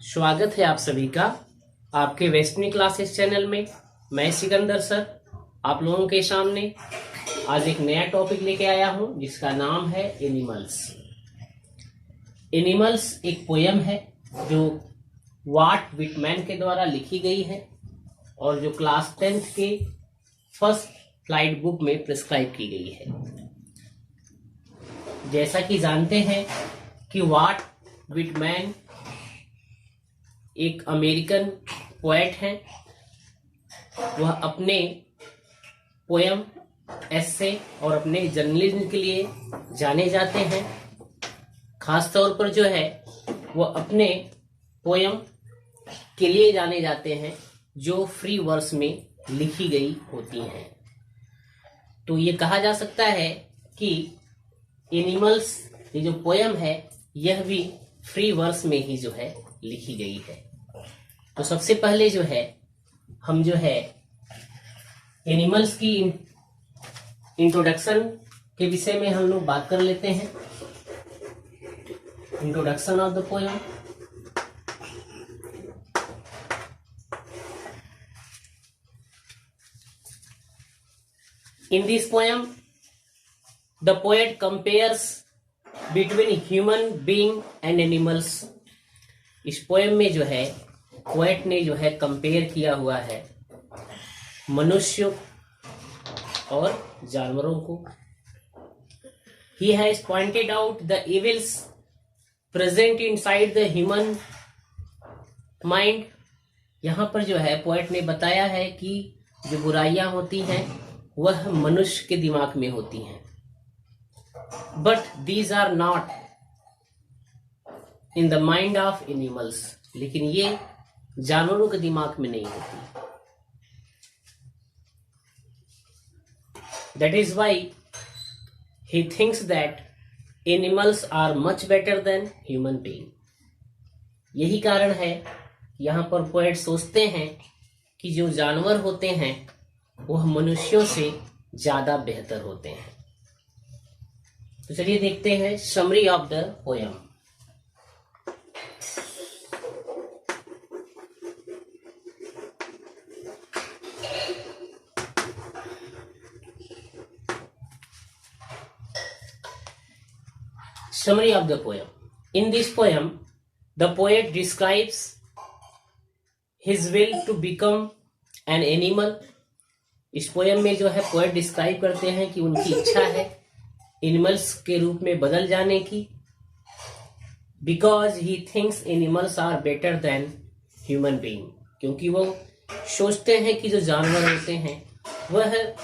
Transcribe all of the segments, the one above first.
स्वागत है आप सभी का आपके वेस्टर्न क्लासेस चैनल में। मैं सिकंदर सर आप लोगों के सामने आज एक नया टॉपिक लेके आया हूं जिसका नाम है एनिमल्स। एनिमल्स एक पोयम है जो वाल्ट विटमैन के द्वारा लिखी गई है और जो क्लास 10th के फर्स्ट फ्लाइट बुक में प्रिस्क्राइब की गई है। जैसा कि जानते हैं कि वाल्ट विटमैन एक अमेरिकन पोएट हैं। वह अपने पोयम, एस्से और अपने जर्नलिज्म के लिए जाने जाते हैं। खास तौर पर जो है वह अपने पोयम के लिए जाने जाते हैं जो फ्री वर्स में लिखी गई होती हैं। तो ये कहा जा सकता है कि एनिमल्स ये जो पोयम है यह भी फ्री वर्स में ही जो है लिखी गई है। तो सबसे पहले जो है हम जो है एनिमल्स की इंट्रोडक्शन के विषय में हम लोग बात कर लेते हैं। Introduction of the poem. In this poem, the poet compares between human being and animals. इस पोएम में जो है पोएट ने जो है कंपेयर किया हुआ है मनुष्य और जानवरों को। He has pointed out the evils present inside the human mind. यहाँ पर जो है पोएट ने बताया है कि जो बुराइयां होती हैं वह मनुष्य के दिमाग में होती हैं, but these are not in the mind of animals. लेकिन ये जानवरों के दिमाग में नहीं होती। That is why he thinks that animals are much better than human being. यही कारण है यहाँ पर पोएट सोचते हैं कि जो जानवर होते हैं वह मनुष्यों से ज्यादा बेहतर होते हैं। तो चलिए देखते हैं summary of the poem. Summary of the poem. In this poem, the poet describes his will to become an animal. इस पोयम में जो है पोएट डिस्क्राइब करते हैं कि उनकी इच्छा है एनिमल्स के रूप में बदल जाने की। Because he thinks animals are better than human being, क्योंकि वो सोचते हैं कि जो जानवर होते हैं वह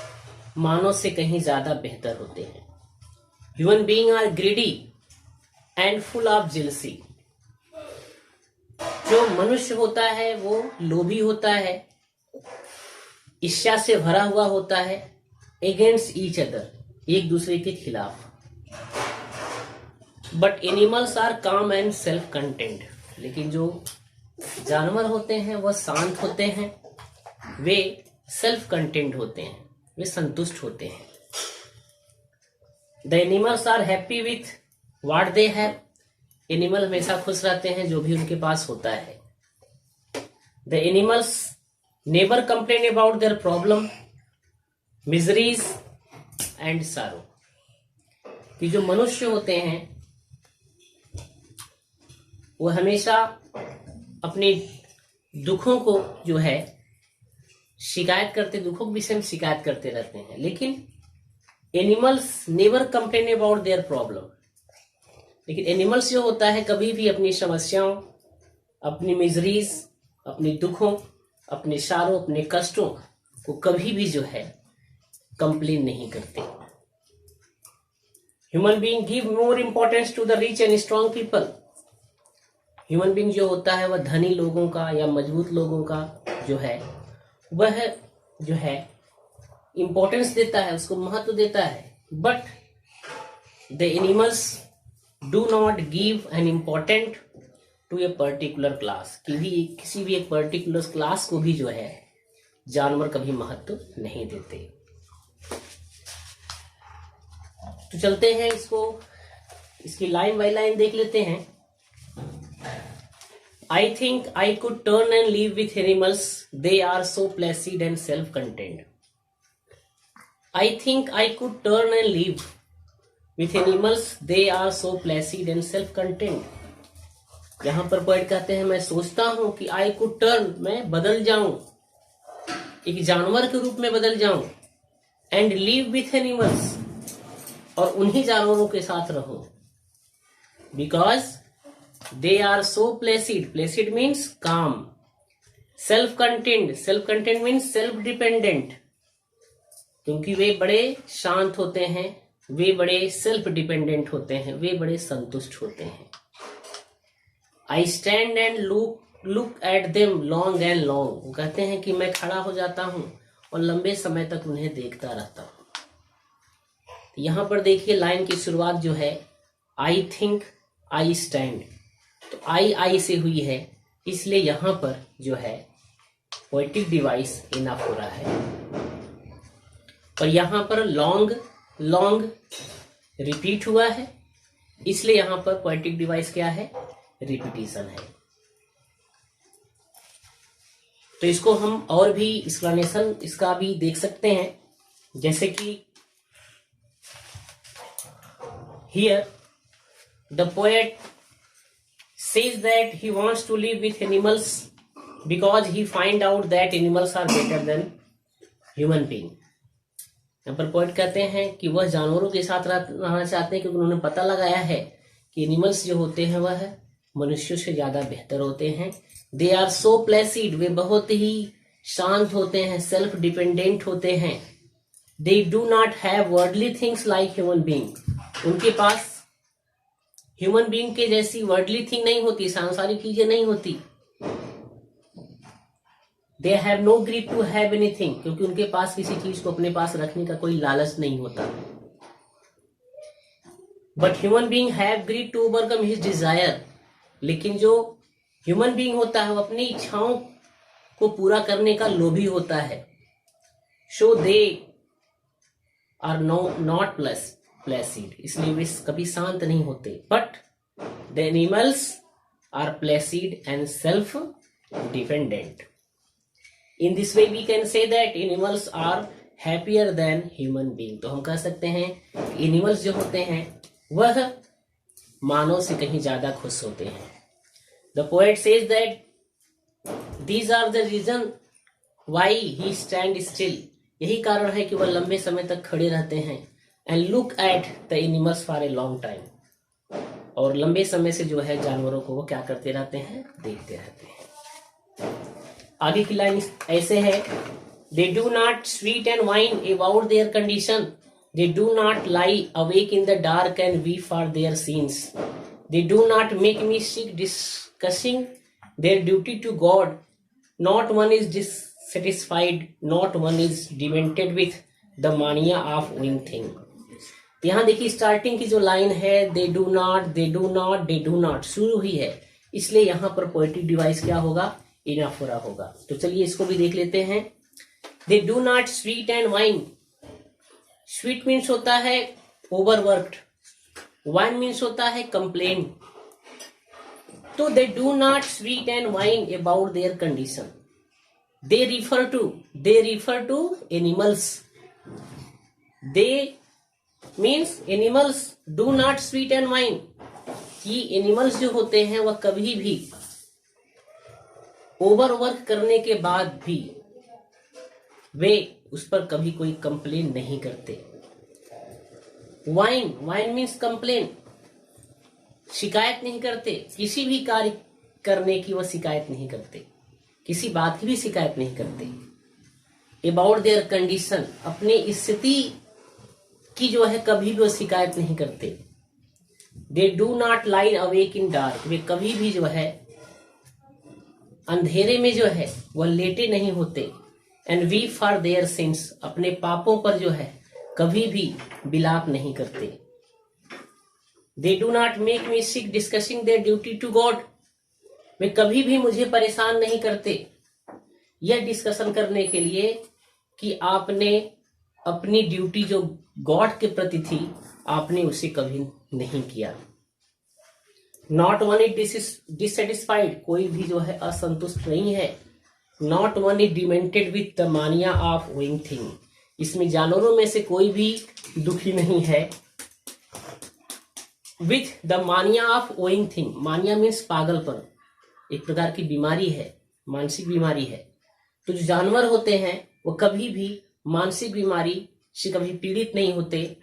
मानव से कहीं ज्यादा बेहतर होते हैं। Human being are greedy and full of jealousy. जो मनुष्य होता है वो लोभी होता है, ईर्ष्या से भरा हुआ होता है, अगेंस्ट ईच अदर, एक दूसरे के खिलाफ। बट एनिमल्स आर काम एंड सेल्फ कंटेंट। लेकिन जो जानवर होते हैं वह शांत होते हैं, वे सेल्फ कंटेंट होते हैं, वे संतुष्ट होते हैं। The animals are happy with what they have. Animal हमेशा खुश रहते हैं जो भी उनके पास होता है। The animals never complain about their problem, miseries and सारो। कि जो मनुष्य होते हैं वो हमेशा अपने दुखों को जो है शिकायत करते, दुखों के विषय में शिकायत करते रहते हैं। लेकिन animals never complain about their problem. लेकिन एनिमल्स जो होता है कभी भी अपनी समस्याओं, अपनी मिजरीज, अपने दुखों, अपने सारों, अपने कष्टों को कभी भी जो है कंप्लेन नहीं करते। Human being give more importance to the rich and strong people. Human being जो होता है वह धनी लोगों का या मजबूत लोगों का जो है वह जो है इंपॉर्टेंस देता है, उसको महत्व देता है। But the animals do not give an important to a particular class. किसी भी एक पर्टिकुलर क्लास को भी जो है जानवर कभी महत्व नहीं देते। तो चलते हैं इसकी लाइन बाय लाइन देख लेते हैं। I think I could turn and live with animals. They are so placid and self-contained. I think I could turn and live with animals. They are so placid and self-contained. यहां पर poet कहते हैं मैं सोचता हूं कि I could turn, मैं बदल जाऊं, एक जानवर के रूप में बदल जाऊं, and live with animals, और उन्हीं जानवरों के साथ रहूं, because they are so placid. Placid means calm. Self-contained. Self-contained means self-dependent. क्योंकि वे बड़े शांत होते हैं, वे बड़े सेल्फ डिपेंडेंट होते हैं, वे बड़े संतुष्ट होते हैं. I stand and look at them long and long. वो कहते हैं कि मैं खड़ा हो जाता हूं और लंबे समय तक उन्हें देखता रहता हूं. यहां पर देखिए लाइन की शुरुआत जो है I think I stand, तो आई से हुई है, इसलिए यहां पर जो है पोएटिक डिवाइस इनफ हो रहा है. और यहां पर लॉन्ग रिपीट हुआ है, इसलिए यहां पर पोएटिक डिवाइस क्या है, रिपीटिशन है. तो इसको हम और भी एक्सप्लेनेशन इसका भी देख सकते हैं, जैसे कि here the poet says that he wants to live with animals because he find out that animals are better than human being. यहाँ पर पोएट कहते हैं कि वह जानवरों के साथ रहना चाहते हैं क्योंकि उन्होंने पता लगाया है कि एनिमल्स जो होते हैं वह मनुष्यों से ज्यादा बेहतर होते हैं. दे आर सो प्लेसिड, वे बहुत ही शांत होते हैं, सेल्फ डिपेंडेंट होते हैं. They do not have worldly things like human being, उनके पास ह्यूमन बीइंग के जैसी वर्डली थिंग नहीं होती, सांसारिक चीजें नहीं होती. They have no greed to have anything, क्योंकि उनके पास किसी चीज को अपने पास रखने का कोई लालच नहीं होता. But human being have greed to overcome his desire, लेकिन जो ह्यूमन बीइंग होता है वो अपनी इच्छाओं को पूरा करने का लोभी होता है. So they are not placid, इसलिए वे कभी शांत नहीं होते. But the animals are placid and self dependent. In this way we can say that animals are happier than human being. तो हम कह सकते हैं एनिमल्स जो होते हैं वह मानव से कहीं ज्यादा खुश होते हैं. The poet says that these are the reason why he stand still, यही कारण है कि वह लंबे समय तक खड़े रहते हैं. And look at the animals for a long time, और लंबे समय से जो है जानवरों को वो क्या करते रहते हैं, देखते रहते हैं. आगे की लाइन ऐसे है, they do not sweat and whine about their condition, they do not lie awake in the dark and weep for their sins, they do not make me sick discussing their duty to God, not one is dissatisfied, not one is demented with the mania of wing thing. यहां देखिए starting की जो line है, they do not शुरू हुई है, इसलिए यहां पर पोएटिक डिवाइस क्या होगा, इनफ हो रहा होगा. तो चलिए इसको भी देख लेते हैं. They do not sweat and whine, sweat means होता है ओवरवर्क्ड, वाइन मीन्स होता है कंप्लेन. तो they do not sweat and whine about their condition, they refer to animals. They means animals do not sweat and whine, कि animals जो होते हैं वह कभी भी ओवरवर्क करने के बाद भी वे उस पर कभी कोई कंप्लेन नहीं करते. वाइन मीन्स कंप्लेन, शिकायत नहीं करते, किसी भी कार्य करने की वह शिकायत नहीं करते, किसी बात की भी शिकायत नहीं करते. अबाउट देयर कंडीशन, अपनी स्थिति की जो है कभी भी वो शिकायत नहीं करते. They do not lie awake in dark, वे कभी भी जो है अंधेरे में जो है वह लेटे नहीं होते. And weep for their since, अपने पापों पर जो है कभी भी विलाप नहीं करते. They do not make me sick discussing their duty to God, वे कभी भी मुझे परेशान नहीं करते यह डिस्कशन करने के लिए कि आपने अपनी ड्यूटी जो गॉड के प्रति थी आपने उसे कभी नहीं किया. नॉट वन इज डिससेटिस्फाइड, कोई भी जो है असंतुष्ट नहीं है। Not one is demented with the mania of owing thing, इसमें जानवरों में से कोई भी दुखी नहीं है। With the mania of owing thing, मानिया मीन्स पागलपन, एक प्रकार की बीमारी है, मानसिक बीमारी है। तो जो जानवर होते हैं वो कभी भी मानसिक बीमारी से कभी पीड़ित नहीं होते।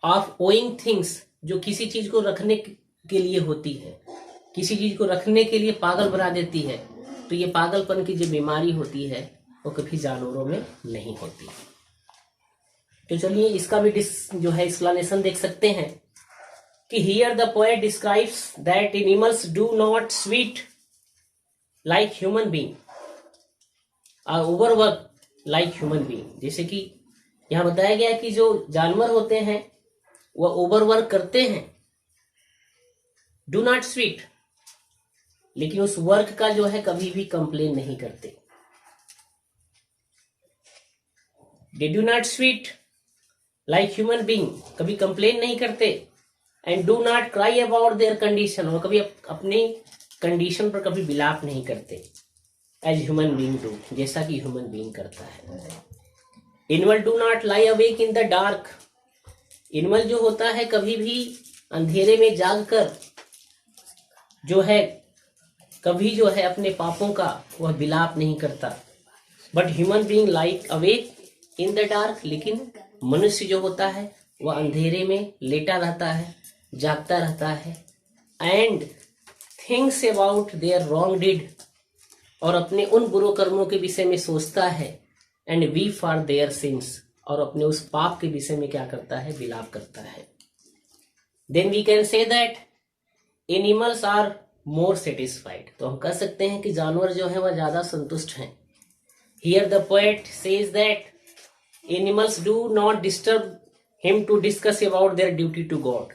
ऑफ ओइंग थिंग्स, जो किसी चीज को रखने के लिए होती है, किसी चीज को रखने के लिए पागल बना देती है, तो ये पागलपन की जो बीमारी होती है वो कभी जानवरों में नहीं होती। तो चलिए इसका भी जो है एक्सप्लेनेशन देख सकते हैं कि here the poet describes that animals do not sweet like human being और ओवरवर्क लाइक ह्यूमन बीइंग। जैसे कि यहाँ बताया गया कि जो जानवर होते हैं वह ओवरवर्क करते हैं, डू नॉट स्वीट, लेकिन उस वर्क का जो है कभी भी कंप्लेन नहीं करते। They do not sweet like human being, कभी कंप्लेन नहीं करते। And do not cry about their condition, वो कभी अपनी कंडीशन पर कभी विलाप नहीं करते। एज ह्यूमन बीइंग डू, जैसा कि ह्यूमन बीइंग करता है। Animal do not lie awake in the dark, animal जो होता है कभी भी अंधेरे में जागकर जो है कभी जो है अपने पापों का वह विलाप नहीं करता। But human being like awake in the dark, लेकिन मनुष्य जो होता है वह अंधेरे में लेटा रहता है, जागता रहता है। And thinks about their wrong did, और अपने उन बुरे कर्मों के विषय में सोचता है। And we for their sins, और अपने उस पाप के विषय में क्या करता है, विलाप करता है। Then we can say that animals are more satisfied, तो हम कह सकते हैं कि जानवर जो है वह ज्यादा संतुष्ट हैं। Here the poet says that animals do not disturb him to discuss about their duty to God,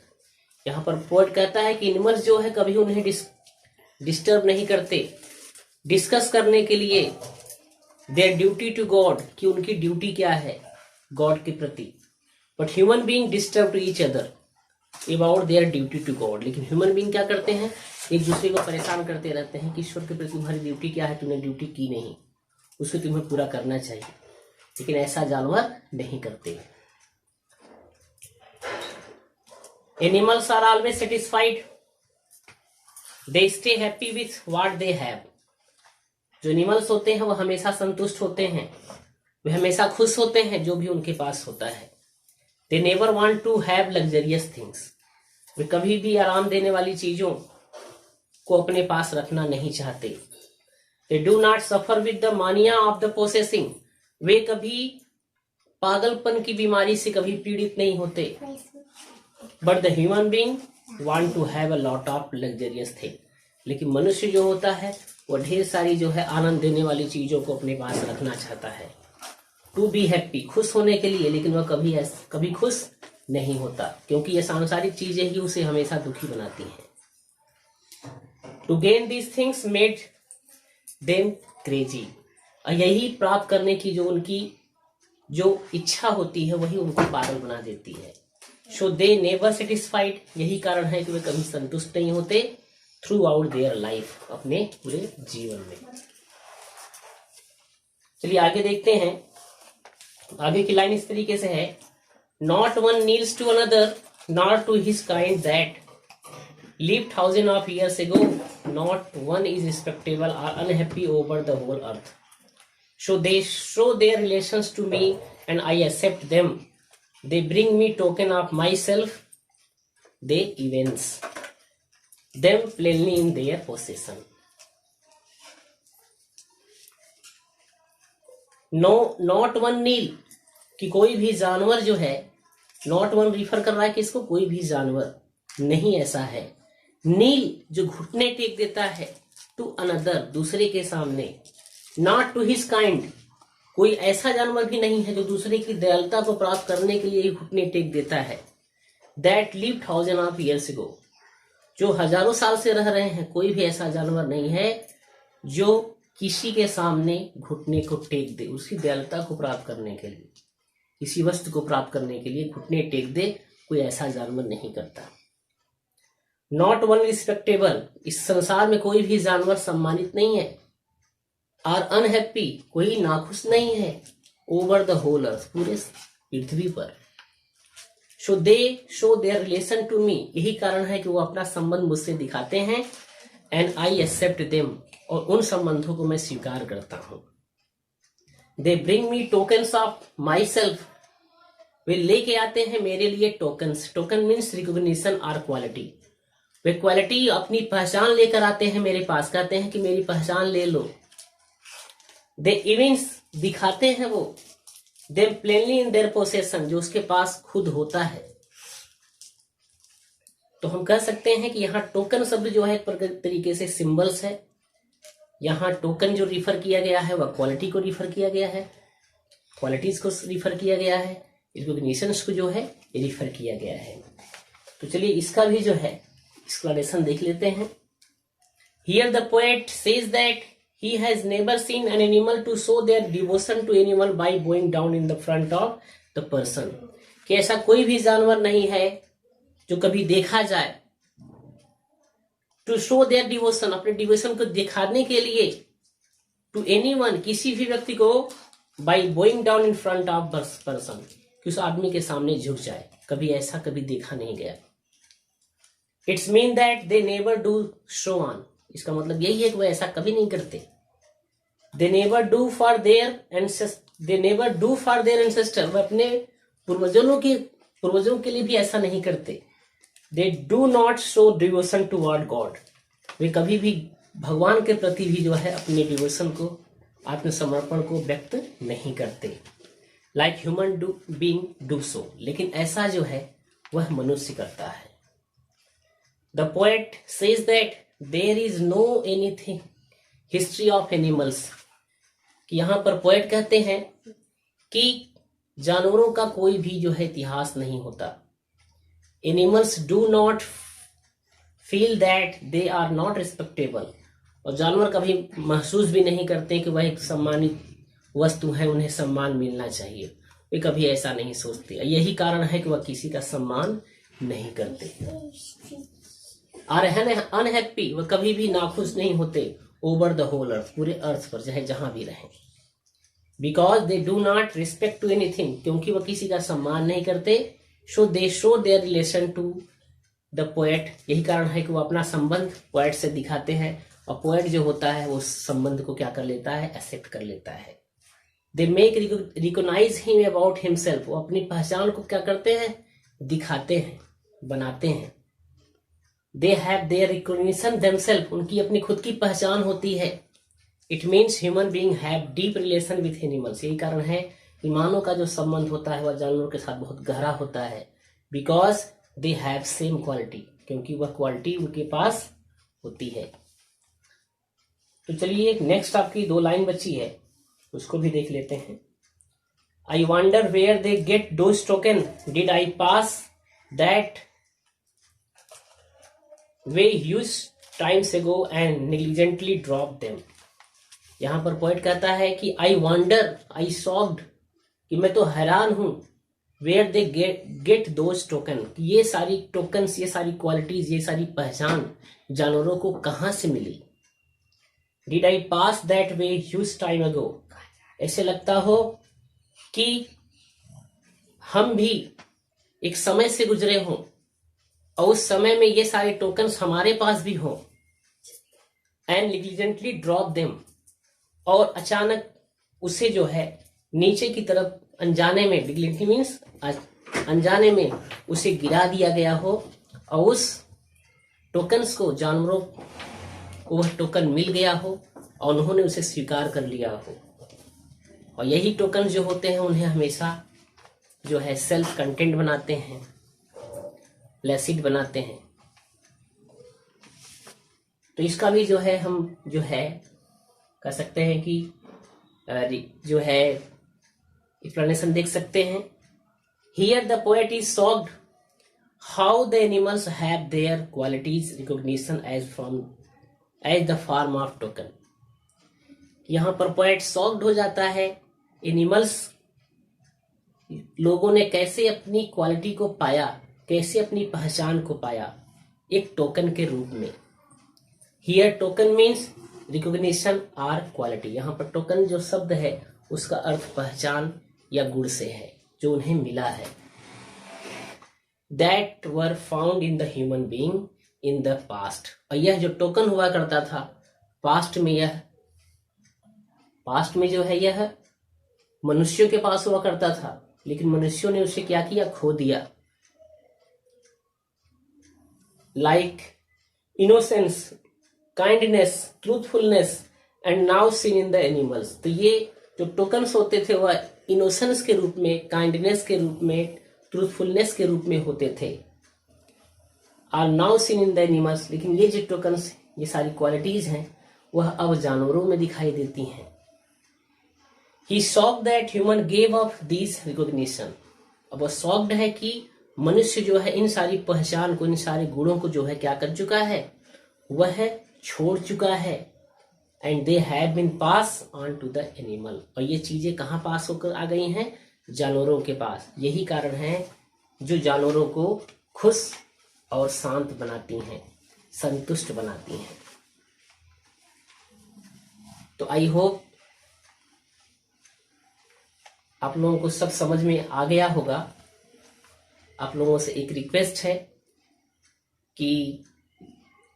यहाँ पर पोएट कहता है कि एनिमल्स जो है कभी उन्हें डिस्टर्ब नहीं करते डिस्कस करने के लिए देयर ड्यूटी टू गॉड, कि उनकी ड्यूटी क्या है गॉड के प्रति। But human being disturb to each other about their duty to God, लेकिन ह्यूमन बीइंग क्या करते हैं, एक दूसरे को परेशान करते रहते हैं कि ईश्वर के प्रति तुम्हारी ड्यूटी क्या है, तुमने ड्यूटी की नहीं, उसको तुम्हें पूरा करना चाहिए। लेकिन ऐसा जानवर नहीं करते। Animals are always satisfied, they stay happy with what they have, जो एनिमल्स होते हैं वो हमेशा संतुष्ट होते हैं, वे हमेशा खुश होते हैं जो भी उनके पास होता है। They never want to have luxurious things, वे कभी भी आराम देने वाली चीजों को अपने पास रखना नहीं चाहते। They do not suffer with the mania of the possessing, वे कभी पागलपन की बीमारी से कभी पीड़ित नहीं होते। But the human being want to have a lot of luxurious thing, लेकिन मनुष्य जो होता है वह ढेर सारी जो है आनंद देने वाली चीजों को अपने पास रखना चाहता है। टू बी हैप्पी, खुश होने के लिए, लेकिन वह कभी खुश नहीं होता, क्योंकि ये सांसारिक चीजें ही उसे हमेशा दुखी बनाती हैं। To gain these things made them crazy, और यही प्राप्त करने की जो उनकी जो इच्छा होती है वही उनको पागल बना देती है। सो दे नेवर सेटिस्फाइड, यही कारण है कि वे कभी संतुष्ट नहीं होते थ्रू आउट देयर लाइफ, अपने पूरे जीवन में। चलिए आगे देखते हैं, आगे की लाइन इस तरीके से है, not one kneels to another not to his kind that lived thousands of years ago, not one is respectable or unhappy over the whole earth. So they show their relations to me and I accept them. They bring me token of myself. They evince them plainly in their possession. No, not one नील, कि कोई भी जानवर जो है, not one refer कर रहा है कि इसको कोई भी जानवर नहीं ऐसा है। नील जो घुटने टेक देता है टू अनदर, दूसरे के सामने, नॉट टू हिज काइंड, कोई ऐसा जानवर भी नहीं है जो दूसरे की दयालुता को प्राप्त करने के लिए घुटने टेक देता है। That live thousand of years ago, जो हजारों साल से रह रहे हैं, कोई भी ऐसा जानवर नहीं है जो किसी के सामने घुटने को टेक दे, उसकी दयालुता को प्राप्त करने के लिए, किसी वस्तु को प्राप्त करने के लिए घुटने टेक दे, कोई ऐसा जानवर नहीं करता। नॉट वन रिस्पेक्टेबल, इस संसार में कोई भी जानवर सम्मानित नहीं है। आर अनहैप्पी, कोई नाखुश नहीं है। ओवर द होल अर्थ, पूरे पृथ्वी पर। So they show their relation to me, यही कारण है कि वो अपना संबंध मुझसे दिखाते हैं। एंड आई एक्सेप्ट देम, और उन संबंधों को मैं स्वीकार करता हूं। They bring me tokens of myself, वे लेके आते हैं मेरे लिए टोकन्स। टोकन मीन्स रिकॉग्निशन और क्वालिटी। वे क्वालिटी, अपनी पहचान लेकर आते हैं मेरे पास, कहते हैं कि मेरी पहचान ले लो। दे इवेंट्स, दिखाते हैं वो। दे प्लेनली इन देयर पोसेशन, जो उसके पास खुद होता है। तो हम कह सकते हैं कि यहाँ टोकन शब्द जो है एक तरीके से सिंबल्स है। यहाँ टोकन जो रिफर किया गया है वह क्वालिटी को रिफर किया गया है, क्वालिटीज को रिफर किया गया है, रिकॉग्निशंस को जो है रिफर किया गया है। तो चलिए इसका भी जो है एक्सप्लेनेशन देख लेते हैं। Here the poet says that he has never seen an animal to show their devotion to animal by bowing down in the front of the person, कि ऐसा कोई भी जानवर नहीं है जो कभी देखा जाए टू शो देयर डिवोशन, अपने डिवोशन को दिखाने के लिए, टू एनीवन, किसी भी व्यक्ति को, by bowing down in front of person, कि उस आदमी के सामने झुक जाए। कभी ऐसा कभी देखा नहीं गया। It's mean that they never do show on, इसका मतलब यही है कि वह ऐसा कभी नहीं करते। They never do for their ancestor, वह अपने पूर्वजों के लिए भी ऐसा नहीं करते। They do not show devotion toward God, वे कभी भी भगवान के प्रति भी जो है अपने डिवोशन को, आत्मसमर्पण को व्यक्त नहीं करते। Like human being do so, लेकिन ऐसा जो है वह मनुष्य करता है। The poet says that there is no anything history of animals, कि यहां पर पोएट कहते हैं कि जानवरों का कोई भी जो है इतिहास नहीं होता। Animals do not feel that they are not respectable, और जानवर कभी महसूस भी नहीं करते कि वह एक सम्मानित वस्तु है, उन्हें सम्मान मिलना चाहिए। वे कभी ऐसा नहीं सोचते। यही कारण है कि वह किसी का सम्मान नहीं करते। और अनहैप्पी, वह कभी भी नाखुश नहीं होते। ओवर द होल अर्थ, पूरे अर्थ पर, चाहे जहां भी रहें। Because they do not respect to anything, क्योंकि वह किसी का सम्मान नहीं करते। So they show their relation to the poet, यही कारण है कि वो अपना संबंध पोएट से दिखाते हैं। और पोएट जो होता है वो संबंध को क्या कर लेता है, एक्सेप्ट कर लेता है। They make recognize him about himself, वो अपनी पहचान को क्या करते हैं, दिखाते हैं, बनाते हैं। They have their recognition themselves, उनकी अपनी खुद की पहचान होती है। It means human being have deep relation with animals, यही कारण है कि मानव का जो संबंध होता है वह जानवरों के साथ बहुत गहरा होता है। Because they have same quality, क्योंकि वह क्वालिटी उनके पास होती है। तो चलिए नेक्स्ट आपकी 2 लाइन बची है, उसको भी देख लेते हैं। I wonder where they get those token, did I pass that way use times ago and negligently drop them. यहां पर पोएट कहता है कि आई वंडर, आई शॉक्ड, कि मैं तो हैरान हूं। Where they get those token, ये सारी टोकन्स, ये सारी क्वालिटीज, ये सारी पहचान जानवरों को कहां से मिली। Did I pass that way huge time ago, ऐसे लगता हो कि हम भी एक समय से गुजरे हों और उस समय में ये सारे टोकन्स हमारे पास भी हों। एंड नेग्लिजेंटली ड्रॉप देम, और अचानक उसे जो है नीचे की तरफ अनजाने में, नेग्लिजेंटली मीन्स अनजाने में उसे गिरा दिया गया हो, और उस टोकन्स को, जानवरों को वह टोकन मिल गया हो और उन्होंने उसे स्वीकार कर लिया हो। और यही टोकन जो होते हैं उन्हें हमेशा जो है सेल्फ कंटेंट बनाते हैं, प्लेसिड बनाते हैं। तो इसका भी जो है हम जो है कह सकते हैं कि जो है एक्सप्लेनेशन देख सकते हैं। Here the poet is shocked how the animals have their qualities recognition as the form of token. यहाँ पर पोएट शॉक्ड हो जाता है, एनिमल्स, लोगों ने कैसे अपनी क्वालिटी को पाया, कैसे अपनी पहचान को पाया एक टोकन के रूप में। Here token means recognition or quality. यहाँ पर टोकन जो शब्द है उसका अर्थ पहचान या गुण से है, जो उन्हें मिला है। That were found in the human being in the past. और यह जो टोकन हुआ करता था पास्ट में जो है यह मनुष्यों के पास हुआ करता था, लेकिन मनुष्यों ने उसे क्या किया, खो दिया। Like innocence, kindness, truthfulness and now seen in the animals. तो ये जो टोकन्स होते थे वह इनोसेंस के रूप में, काइंडनेस के रूप में, ट्रूथफुलनेस के रूप में होते थे। Are now seen in the animals, लेकिन ये जो टोकन्स, ये सारी क्वालिटीज हैं वह अब जानवरों में दिखाई देती हैं। He shocked that human gave up this recognition. अब वह शॉक्ड है कि मनुष्य जो है इन सारी पहचान को, इन सारे गुणों को जो है क्या कर चुका है, वह छोड़ चुका है। And they have been pass on to the animal. और ये चीजें कहाँ पास होकर आ गई हैं, जानवरों के पास। यही कारण है जो जानवरों को खुश और शांत बनाती हैं, संतुष्ट बनाती हैं। तो आई होप आप लोगों को सब समझ में आ गया होगा। आप लोगों से एक रिक्वेस्ट है कि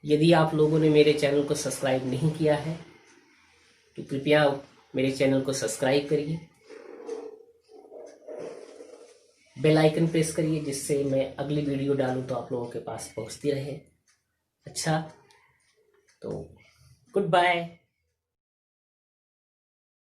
यदि आप लोगों ने मेरे चैनल को सब्सक्राइब नहीं किया है तो कृपया मेरे चैनल को सब्सक्राइब करिए, बेल आइकन प्रेस करिए, जिससे मैं अगली वीडियो डालूं तो आप लोगों के पास पहुंचती रहे। अच्छा, तो गुड बाय।